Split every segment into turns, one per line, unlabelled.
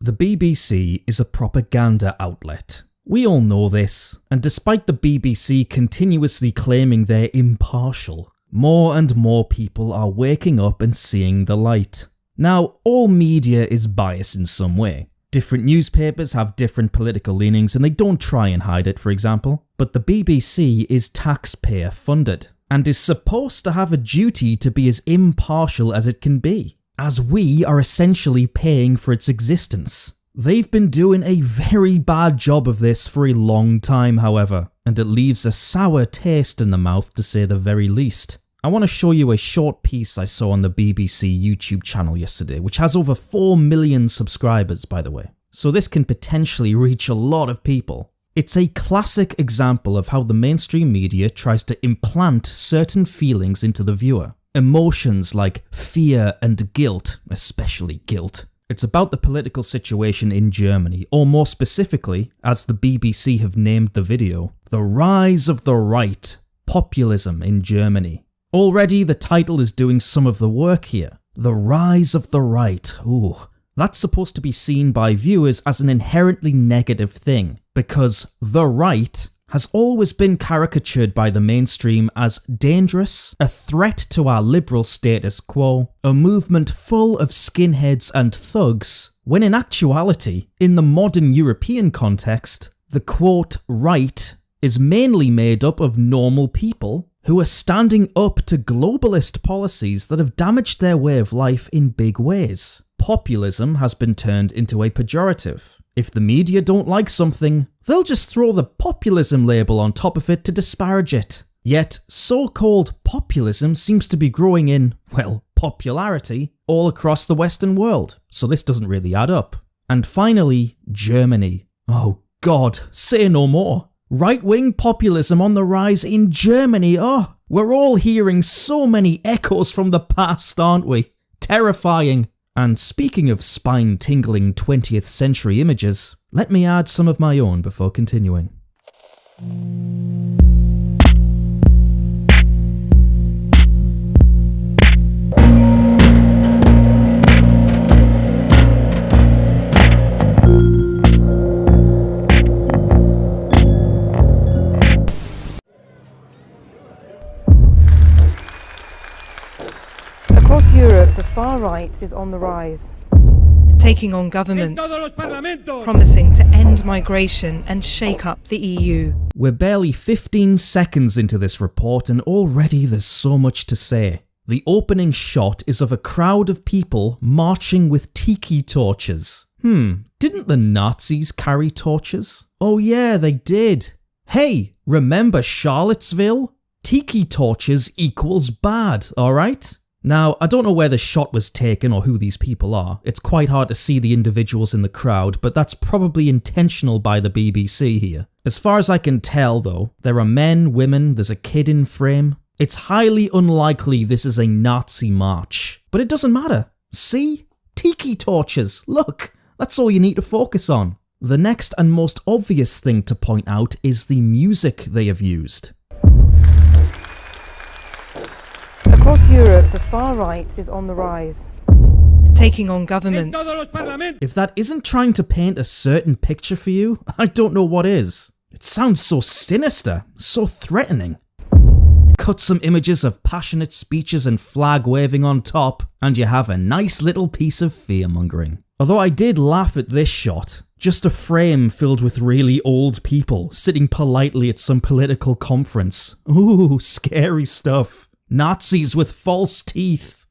The BBC is a propaganda outlet. We all know this, and despite the BBC continuously claiming they're impartial, more and more people are waking up and seeing the light. Now, all media is biased in some way. Different newspapers have different political leanings and they don't try and hide it, for example. But the BBC is taxpayer funded and is supposed to have a duty to be as impartial as it can be, as we are essentially paying for its existence. They've been doing a very bad job of this for a long time, however, and it leaves a sour taste in the mouth to say the very least. I want to show you a short piece I saw on the BBC YouTube channel yesterday, which has over 4 million subscribers, by the way. So this can potentially reach a lot of people. It's a classic example of how the mainstream media tries to implant certain feelings into the viewer. Emotions like fear and guilt, especially guilt. It's about the political situation in Germany, or more specifically, as the BBC have named the video, the rise of the right, populism in Germany. Already the title is doing some of the work here. The rise of the right. Ooh, that's supposed to be seen by viewers as an inherently negative thing, because the right has always been caricatured by the mainstream as dangerous, a threat to our liberal status quo, a movement full of skinheads and thugs, when in actuality, in the modern European context, the quote right is mainly made up of normal people who are standing up to globalist policies that have damaged their way of life in big ways. Populism has been turned into a pejorative. If the media don't like something, they'll just throw the populism label on top of it to disparage it. Yet, so-called populism seems to be growing in, well, popularity all across the Western world, so this doesn't really add up. And finally, Germany. Oh God, say no more. Right-wing populism on the rise in Germany. Oh, we're all hearing so many echoes from the past, aren't we? Terrifying. And speaking of spine-tingling 20th century images, let me add some of my own before continuing.
Across Europe, the far right is on the rise, taking on governments, promising to end migration and shake up the EU.
We're barely 15 seconds into this report and already there's so much to say. The opening shot is of a crowd of people marching with tiki torches. Didn't the Nazis carry torches? Oh yeah, they did. Hey, remember Charlottesville? Tiki torches equals bad, alright? Now, I don't know where the shot was taken or who these people are. It's quite hard to see the individuals in the crowd, but that's probably intentional by the BBC here. As far as I can tell though, there are men, women, there's a kid in frame. It's highly unlikely this is a Nazi march, but it doesn't matter. See? Tiki torches, look! That's all you need to focus on. The next and most obvious thing to point out is the music they have used.
Across Europe, the far right is on the rise, taking on governments.
If that isn't trying to paint a certain picture for you, I don't know what is. It sounds so sinister, so threatening. Cut some images of passionate speeches and flag waving on top, and you have a nice little piece of fear-mongering. Although I did laugh at this shot, just a frame filled with really old people sitting politely at some political conference. Ooh, scary stuff. Nazis with false teeth.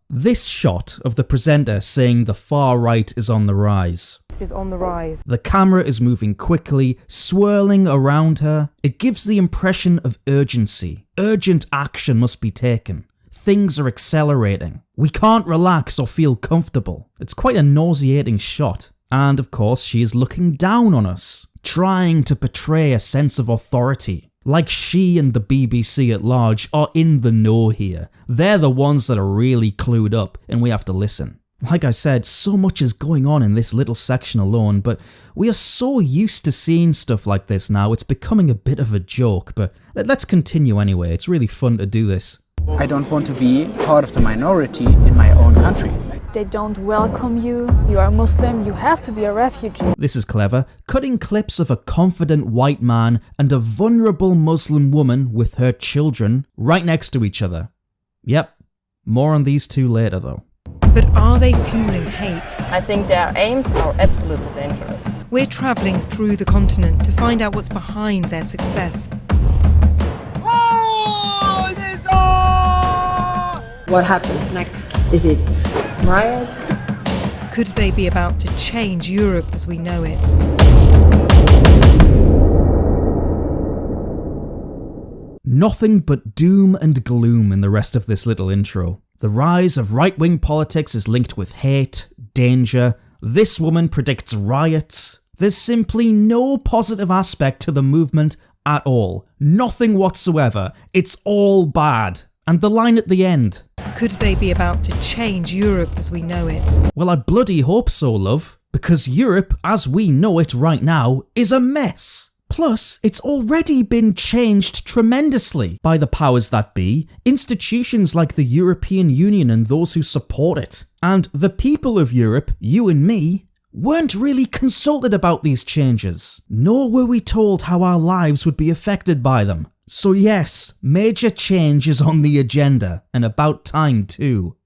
This shot of the presenter saying the far right is on the rise. The camera is moving quickly, swirling around her. It gives the impression of urgency. Urgent action must be taken. Things are accelerating. We can't relax or feel comfortable. It's quite a nauseating shot. And of course, she is looking down on us, trying to portray a sense of authority. Like she and the BBC at large are in the know here. They're the ones that are really clued up, and we have to listen. Like I said, so much is going on in this little section alone, but we are so used to seeing stuff like this now, it's becoming a bit of a joke, but let's continue anyway, it's really fun to do this.
I don't want to be part of the minority in my own country. They don't welcome you. You are Muslim, you have to be a refugee.
This is clever, cutting clips of a confident white man and a vulnerable Muslim woman with her children right next to each other. Yep, more on these two later though.
But are they fueling hate?
I think their aims are absolutely dangerous.
We're travelling through the continent to find out what's behind their success.
What happens next? Is it riots?
Could they be about to change Europe as we know it?
Nothing but doom and gloom in the rest of this little intro. The rise of right-wing politics is linked with hate, danger. This woman predicts riots. There's simply no positive aspect to the movement at all. Nothing whatsoever. It's all bad. And the line at the end.
Could they be about to change Europe as we know it?
Well, I bloody hope so, love. Because Europe, as we know it right now, is a mess. Plus, it's already been changed tremendously by the powers that be, institutions like the European Union and those who support it. And the people of Europe, you and me, weren't really consulted about these changes, nor were we told how our lives would be affected by them. So yes, major change is on the agenda, and about time too.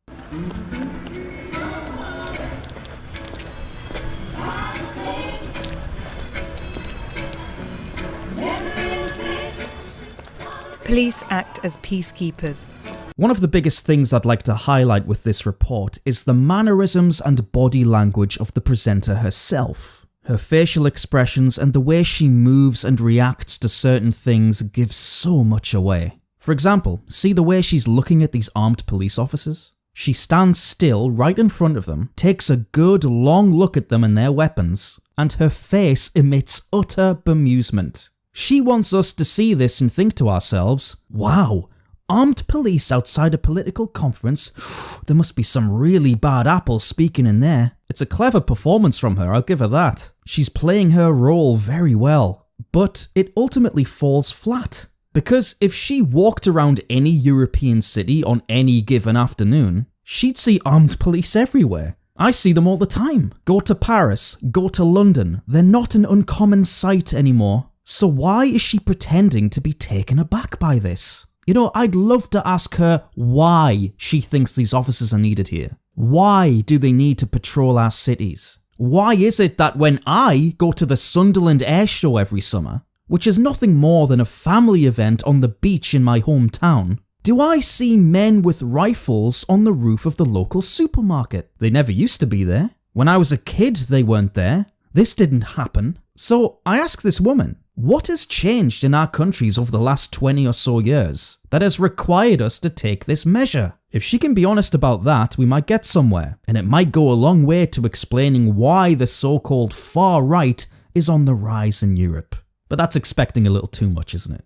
Police act as peacekeepers.
One of the biggest things I'd like to highlight with this report is the mannerisms and body language of the presenter herself. Her facial expressions and the way she moves and reacts to certain things give so much away. For example, see the way she's looking at these armed police officers? She stands still right in front of them, takes a good long look at them and their weapons, and her face emits utter bemusement. She wants us to see this and think to ourselves, wow, armed police outside a political conference, there must be some really bad apples speaking in there. It's a clever performance from her, I'll give her that. She's playing her role very well, but it ultimately falls flat. Because if she walked around any European city on any given afternoon, she'd see armed police everywhere. I see them all the time. Go to Paris, go to London, they're not an uncommon sight anymore. So why is she pretending to be taken aback by this? You know, I'd love to ask her why she thinks these officers are needed here. Why do they need to patrol our cities? Why is it that when I go to the Sunderland Air Show every summer, which is nothing more than a family event on the beach in my hometown, do I see men with rifles on the roof of the local supermarket? They never used to be there. When I was a kid, they weren't there. This didn't happen. So I ask this woman, what has changed in our countries over the last 20 or so years that has required us to take this measure? If she can be honest about that, we might get somewhere, and it might go a long way to explaining why the so-called far right is on the rise in Europe. But that's expecting a little too much, isn't it?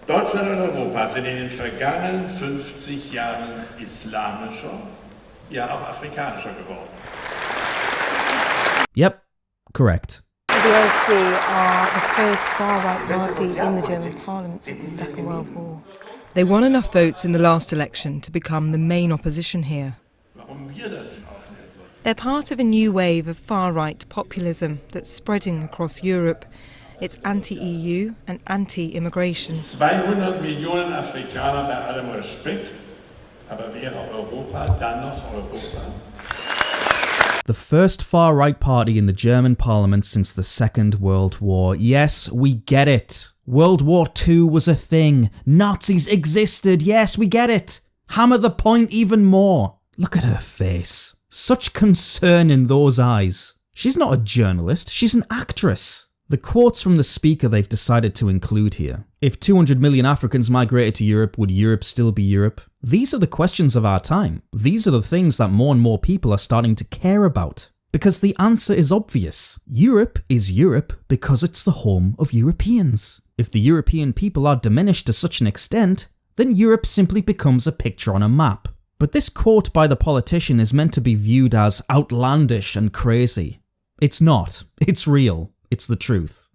Deutschland und Europa sind in den vergangenen 50 Jahren islamischer, ja auch afrikanischer geworden.
Yep, correct.
The AfD are the first far-right party in the German parliament since the Second World War. They won enough votes in the last election to become the main opposition here. They're part of a new wave of far-right populism that's spreading across Europe. It's anti-EU and anti-immigration.
200 Millionen Afrikaner bei allem Respekt, aber wäre Europa dann noch Europa?
The first far-right party in the German parliament since the Second World War. Yes, we get it. World War II was a thing. Nazis existed. Yes, we get it. Hammer the point even more. Look at her face. Such concern in those eyes. She's not a journalist, she's an actress. The quotes from the speaker they've decided to include here. If 200 million Africans migrated to Europe, would Europe still be Europe? These are the questions of our time. These are the things that more and more people are starting to care about. Because the answer is obvious. Europe is Europe because it's the home of Europeans. If the European people are diminished to such an extent, then Europe simply becomes a picture on a map. But this quote by the politician is meant to be viewed as outlandish and crazy. It's not. It's real. It's the truth.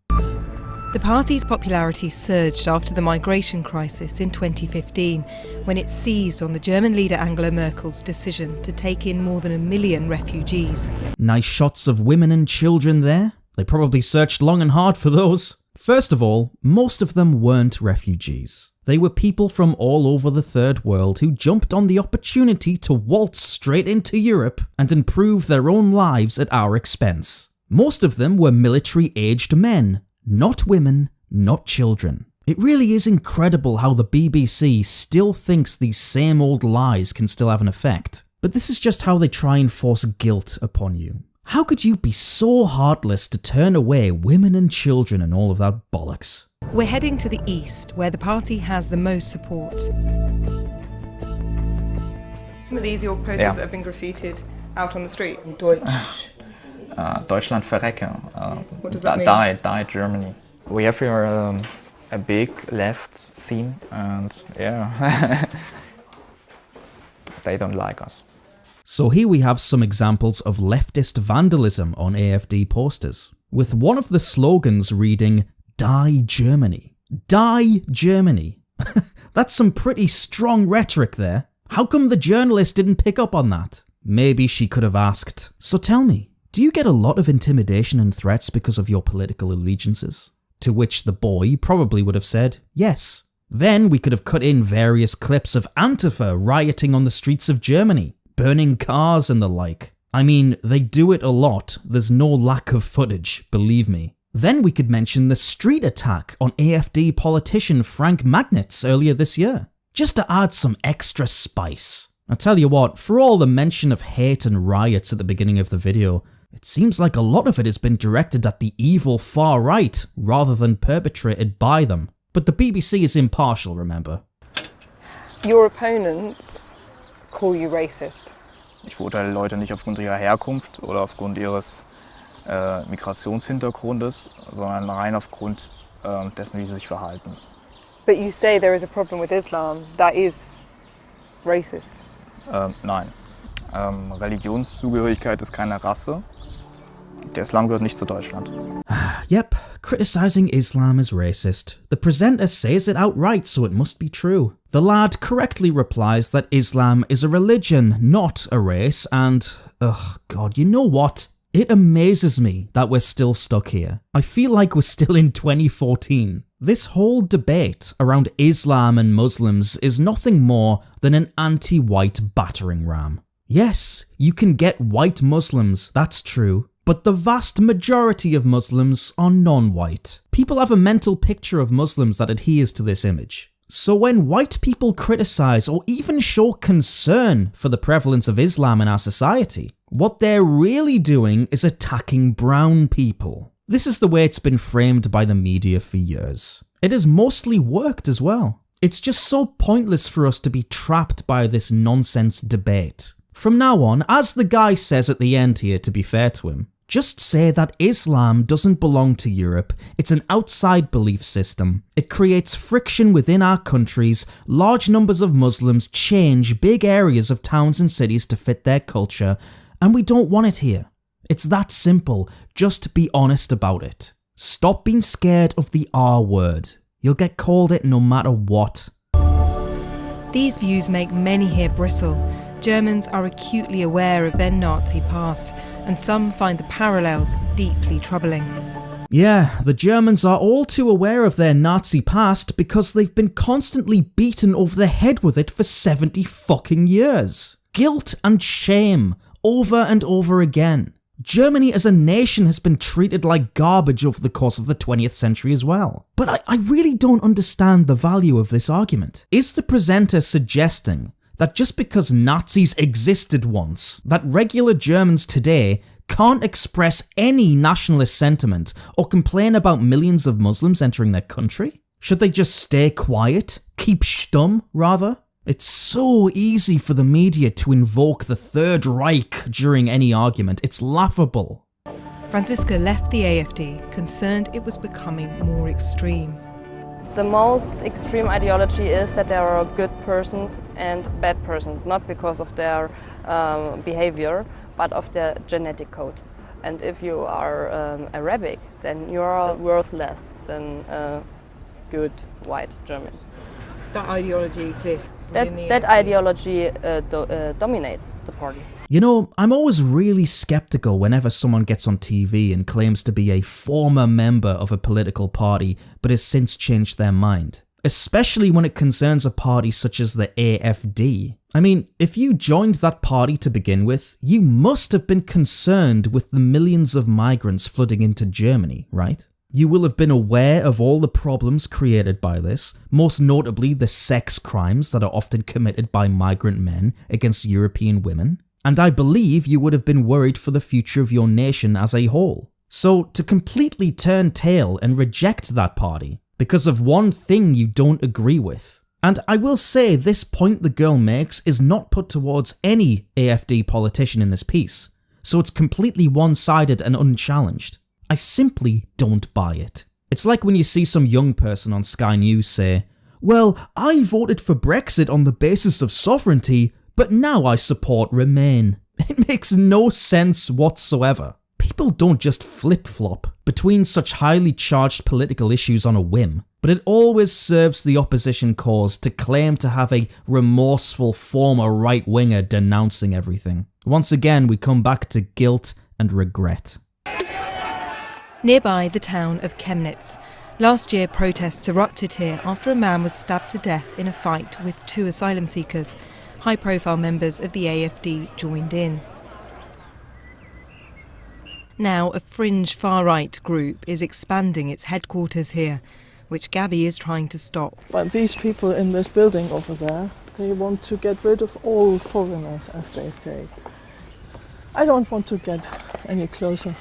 The party's popularity surged after the migration crisis in 2015, when it seized on the German leader Angela Merkel's decision to take in more than 1 million refugees.
Nice shots of women and children there. They probably searched long and hard for those. First of all, most of them weren't refugees. They were people from all over the third world who jumped on the opportunity to waltz straight into Europe and improve their own lives at our expense. Most of them were military-aged men. Not women, not children. It really is incredible how the BBC still thinks these same old lies can still have an effect. But this is just how they try and force guilt upon you. How could you be so heartless to turn away women and children and all of that bollocks?
We're heading to the east, where the party has the most support. Some of these are your posters that have been graffitied out on the street.
Deutschland verrecke.
What does that mean?
Die Germany. We have here a big left scene, and yeah, they don't like us.
So here we have some examples of leftist vandalism on AfD posters, with one of the slogans reading, "Die Germany." Die Germany. That's some pretty strong rhetoric there. How come the journalist didn't pick up on that? Maybe she could have asked, "So tell me, do you get a lot of intimidation and threats because of your political allegiances?" To which the boy probably would have said, "Yes." Then we could have cut in various clips of Antifa rioting on the streets of Germany, burning cars and the like. I mean, they do it a lot, there's no lack of footage, believe me. Then we could mention the street attack on AfD politician Frank Magnitz earlier this year, just to add some extra spice. I tell you what, for all the mention of hate and riots at the beginning of the video, it seems like a lot of it has been directed at the evil far right, rather than perpetrated by them. But the BBC is impartial, remember.
Your opponents call you racist.
Ich verurteile Leute nicht aufgrund ihrer Herkunft oder aufgrund ihres Migrationshintergrundes, sondern rein aufgrund dessen, wie sie sich verhalten.
But you say there is a problem with Islam that is racist.
Nein. Religionszugehörigkeit ist keine Rasse. Der Islam gehört nicht zu Deutschland.
Yep, criticizing Islam is racist. The presenter says it outright, so it must be true. The lad correctly replies that Islam is a religion, not a race, and, ugh, God, you know what? It amazes me that we're still stuck here. I feel like we're still in 2014. This whole debate around Islam and Muslims is nothing more than an anti-white battering ram. Yes, you can get white Muslims, that's true, but the vast majority of Muslims are non-white. People have a mental picture of Muslims that adheres to this image. So when white people criticize or even show concern for the prevalence of Islam in our society, what they're really doing is attacking brown people. This is the way it's been framed by the media for years. It has mostly worked as well. It's just so pointless for us to be trapped by this nonsense debate. From now on, as the guy says at the end here, to be fair to him, just say that Islam doesn't belong to Europe, it's an outside belief system. It creates friction within our countries, large numbers of Muslims change big areas of towns and cities to fit their culture, and we don't want it here. It's that simple, just be honest about it. Stop being scared of the R word. You'll get called it no matter what.
These views make many here bristle. Germans are acutely aware of their Nazi past, and some find the parallels deeply troubling.
Yeah, the Germans are all too aware of their Nazi past because they've been constantly beaten over the head with it for 70 fucking years. Guilt and shame, over and over again. Germany as a nation has been treated like garbage over the course of the 20th century as well. But I really don't understand the value of this argument. Is the presenter suggesting that just because Nazis existed once, that regular Germans today can't express any nationalist sentiment or complain about millions of Muslims entering their country? Should they just stay quiet? Keep stum, rather? It's so easy for the media to invoke the Third Reich during any argument. It's laughable.
Franziska left the AfD, concerned it was becoming more extreme.
The most extreme ideology is that there are good persons and bad persons, not because of their behavior, but of their genetic code. And if you are Arabic, then you are worth less. than a good white German.
That ideology exists.
That ideology dominates the party.
You know, I'm always really skeptical whenever someone gets on TV and claims to be a former member of a political party but has since changed their mind. Especially when it concerns a party such as the AFD. I mean, if you joined that party to begin with, you must have been concerned with the millions of migrants flooding into Germany, right? You will have been aware of all the problems created by this, most notably the sex crimes that are often committed by migrant men against European women, and I believe you would have been worried for the future of your nation as a whole. So to completely turn tail and reject that party because of one thing you don't agree with, and I will say this point the girl makes is not put towards any AFD politician in this piece, so it's completely one-sided and unchallenged. I simply don't buy it. It's like when you see some young person on Sky News say, "Well, I voted for Brexit on the basis of sovereignty, but now I support Remain." It makes no sense whatsoever. People don't just flip-flop between such highly charged political issues on a whim, but it always serves the opposition cause to claim to have a remorseful former right-winger denouncing everything. Once again, we come back to guilt and regret.
Nearby the town of Chemnitz. Last year, protests erupted here after a man was stabbed to death in a fight with 2 asylum seekers. High-profile members of the AFD joined in. Now, a fringe far-right group is expanding its headquarters here, which Gabby is trying to stop.
But these people in this building over there, they want to get rid of all foreigners, as they say. I don't want to get any closer.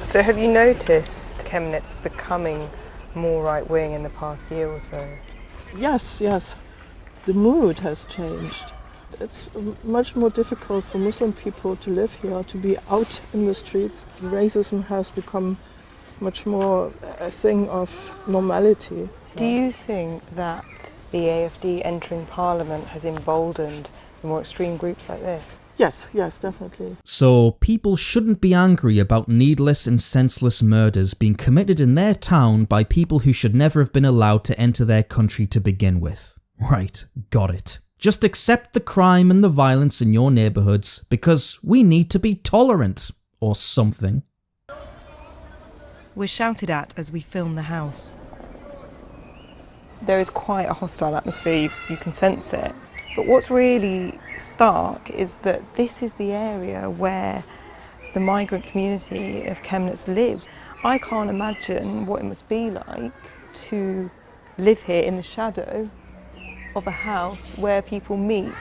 So have you noticed Chemnitz becoming more right-wing in the past year or so?
Yes. The mood has changed. It's much more difficult for Muslim people to live here, to be out in the streets. Racism has become much more a thing of normality.
Do you think that the AFD entering parliament has emboldened the more extreme groups like this?
Yes, definitely.
So people shouldn't be angry about needless and senseless murders being committed in their town by people who should never have been allowed to enter their country to begin with. Right, got it. Just accept the crime and the violence in your neighbourhoods because we need to be tolerant, or something.
We're shouted at as we film the house. There is quite a hostile atmosphere, you can sense it. But what's really stark is that this is the area where the migrant community of Chemnitz live. I can't imagine what it must be like to live here in the shadow of a house where people meet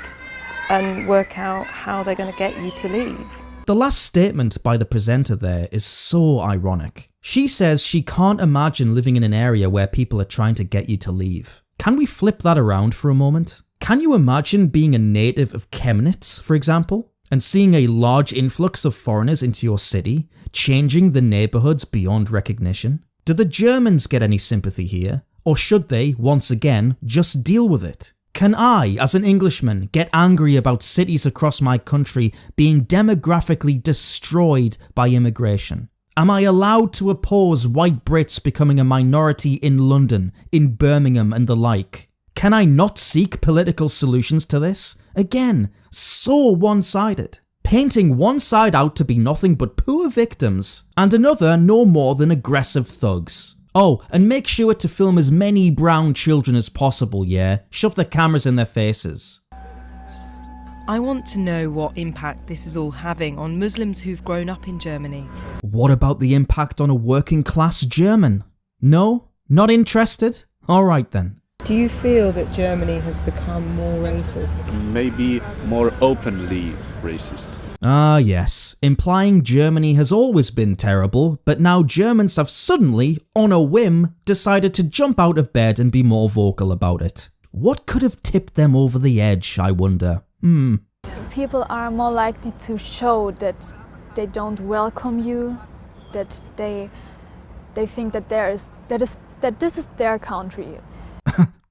and work out how they're going to get you to leave.
The last statement by the presenter there is so ironic. She says she can't imagine living in an area where people are trying to get you to leave. Can we flip that around for a moment? Can you imagine being a native of Chemnitz, for example, and seeing a large influx of foreigners into your city, changing the neighbourhoods beyond recognition? Do the Germans get any sympathy here? Or should they, once again, just deal with it? Can I, as an Englishman, get angry about cities across my country being demographically destroyed by immigration? Am I allowed to oppose white Brits becoming a minority in London, in Birmingham and the like? Can I not seek political solutions to this? Again, so one-sided. Painting one side out to be nothing but poor victims, and another no more than aggressive thugs. Oh, and make sure to film as many brown children as possible, yeah? Shove the cameras in their faces.
I want to know what impact this is all having on Muslims who've grown up in Germany.
What about the impact on a working class German? No? Not interested? Alright then.
Do you feel that Germany has become more racist?
Maybe more openly racist.
Ah yes, implying Germany has always been terrible, but now Germans have suddenly, on a whim, decided to jump out of bed and be more vocal about it. What could have tipped them over the edge, I wonder?
People are more likely to show that they don't welcome you, that they think that this is their country.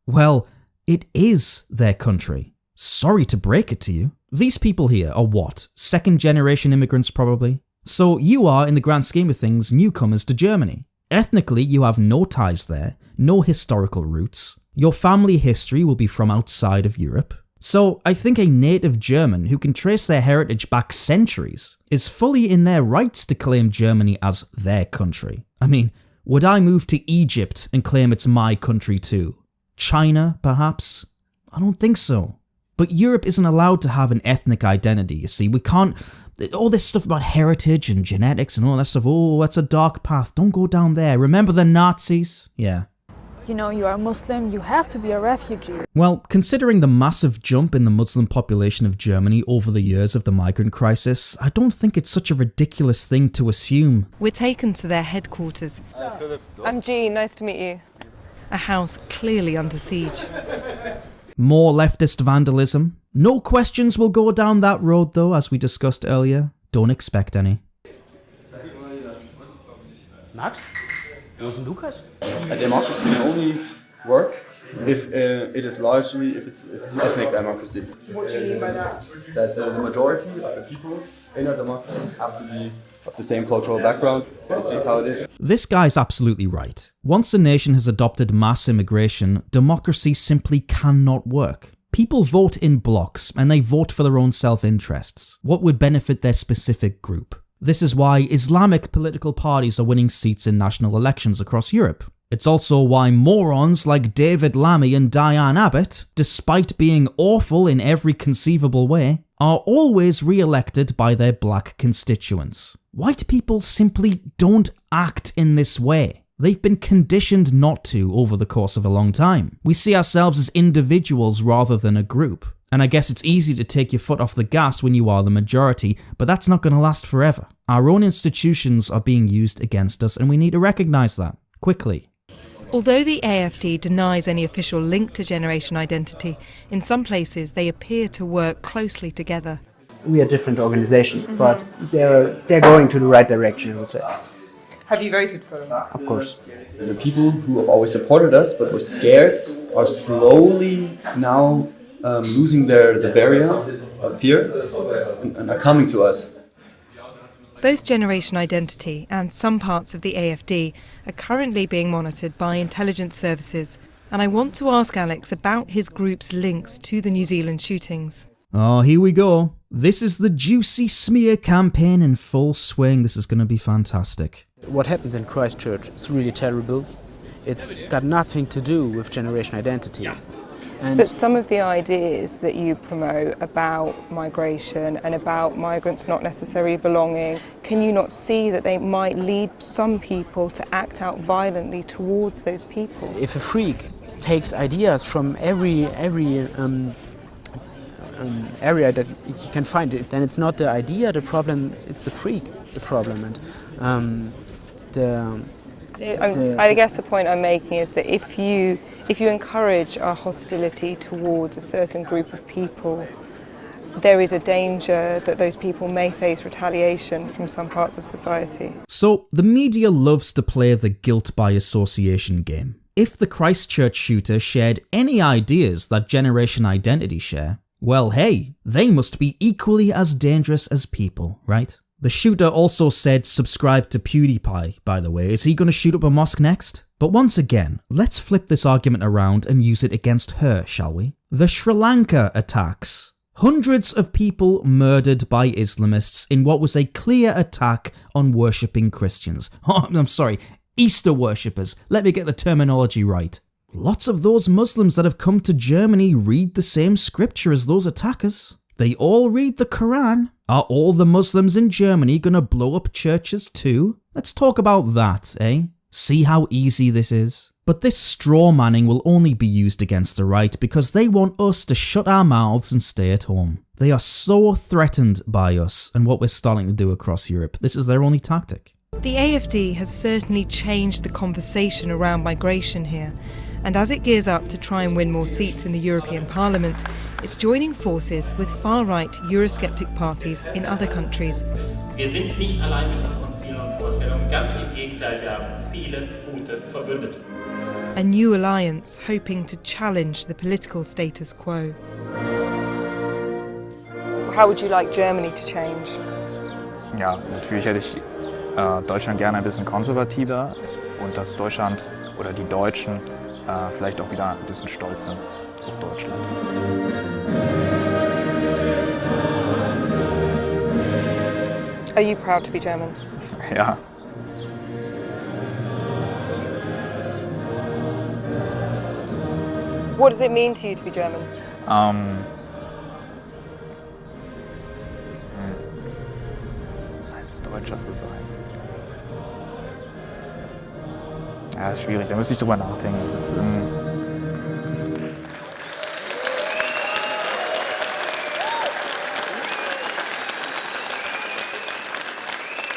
Well, it is their country. Sorry to break it to you. These people here are what? Second-generation immigrants probably? So you are, in the grand scheme of things, newcomers to Germany. Ethnically, you have no ties there, no historical roots. Your family history will be from outside of Europe. So I think a native German who can trace their heritage back centuries is fully in their rights to claim Germany as their country. I mean, would I move to Egypt and claim it's my country too? China, perhaps? I don't think so. But Europe isn't allowed to have an ethnic identity, you see. We can't... All this stuff about heritage and genetics and all that stuff, oh, that's a dark path. Don't go down there. Remember the Nazis? Yeah.
You know, you are Muslim, you have to be a refugee.
Well, considering the massive jump in the Muslim population of Germany over the years of the migrant crisis, I don't think it's such a ridiculous thing to assume.
We're taken to their headquarters. I'm Jean, nice to meet you. A house clearly under siege.
More leftist vandalism. No questions will go down that road though, as we discussed earlier. Don't expect any.
Max? Wo ist denn Lukas?
A democracy can only work if it is largely, if it's ethnic democracy.
What do you mean by that?
That the majority of the people in a democracy have to be of the same cultural background. It's just how it is.
This guy's absolutely right. Once a nation has adopted mass immigration, democracy simply cannot work. People vote in blocks, and they vote for their own self-interests. What would benefit their specific group? This is why Islamic political parties are winning seats in national elections across Europe. It's also why morons like David Lammy and Diane Abbott, despite being awful in every conceivable way, are always re-elected by their black constituents. White people simply don't act in this way. They've been conditioned not to over the course of a long time. We see ourselves as individuals rather than a group. And I guess it's easy to take your foot off the gas when you are the majority, but that's not going to last forever. Our own institutions are being used against us, and we need to recognise that, quickly.
Although the AFD denies any official link to generation identity, in some places they appear to work closely together.
We are different organizations, but they're going to the right direction, I would say.
Have you voted for them?
Of course.
The people who have always supported us but were scared are slowly now losing the barrier of fear and are coming to us.
Both Generation Identity and some parts of the AFD are currently being monitored by intelligence services, and I want to ask Alex about his group's links to the New Zealand shootings.
Oh, here we go. This is the juicy smear campaign in full swing. This is going to be fantastic.
What happened in Christchurch is really terrible. It's got nothing to do with generation identity.
But some of the ideas that you promote about migration and about migrants not necessarily belonging, can you not see that they might lead some people to act out violently towards those people?
If a freak takes ideas from every area that he can find, then it's not the idea the problem, it's the freak the problem. And
I guess the point I'm making is that if you encourage a hostility towards a certain group of people, there is a danger that those people may face retaliation from some parts of society.
So, the media loves to play the guilt by association game. If the Christchurch shooter shared any ideas that Generation Identity share, well hey, they must be equally as dangerous as people, right? The shooter also said subscribe to PewDiePie, by the way. Is he going to shoot up a mosque next? But once again, let's flip this argument around and use it against her, shall we? The Sri Lanka attacks. Hundreds of people murdered by Islamists in what was a clear attack on worshipping Christians. Oh, I'm sorry, Easter worshippers. Let me get the terminology right. Lots of those Muslims that have come to Germany read the same scripture as those attackers. They all read the Quran. Are all the Muslims in Germany gonna blow up churches too? Let's talk about that, eh? See how easy this is? But this straw manning will only be used against the right because they want us to shut our mouths and stay at home. They are so threatened by us and what we're starting to do across Europe. This is their only tactic.
The AFD has certainly changed the conversation around migration here. And as it gears up to try and win more seats in the European Parliament, it's joining forces with far-right Eurosceptic parties in other countries.
Wir sind nicht allein mit unseren Zielen und Vorstellungen, ganz im Gegenteil, wir haben viele gute Verbündete.
A new alliance hoping to challenge the political status quo. How would you like Germany to change?
Ja, natürlich hätte ich Deutschland gerne ein bisschen konservativer und dass Deutschland oder die Deutschen vielleicht auch wieder ein bisschen stolz sind auf Deutschland.
Are you proud to be German?
Ja.
What does it mean to you to be German?
Was heißt es, Deutscher zu sein? Ja, das ist schwierig, da müsste ich drüber nachdenken. Das ist,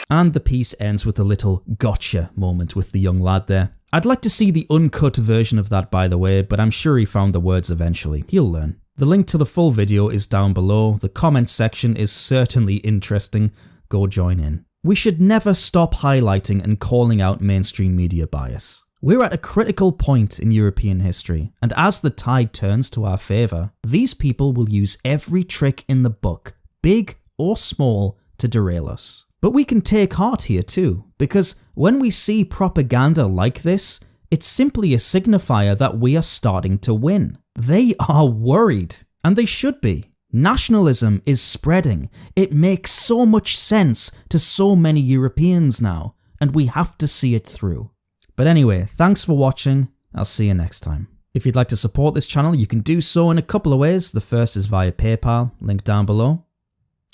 And the piece ends with a little gotcha moment with the young lad there. I'd like to see the uncut version of that, by the way, but I'm sure he found the words eventually. He'll learn. The link to the full video is down below. The comment section is certainly interesting. Go join in. We should never stop highlighting and calling out mainstream media bias. We're at a critical point in European history, and as the tide turns to our favour, these people will use every trick in the book, big or small, to derail us. But we can take heart here too, because when we see propaganda like this, it's simply a signifier that we are starting to win. They are worried, and they should be. Nationalism is spreading. It makes so much sense to so many Europeans now, and we have to see it through. But anyway, thanks for watching. I'll see you next time. If you'd like to support this channel, you can do so in a couple of ways. The first is via PayPal, link down below.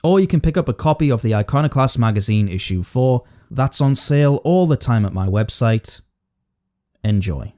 Or you can pick up a copy of the Iconoclast magazine issue 4. That's on sale all the time at my website. Enjoy.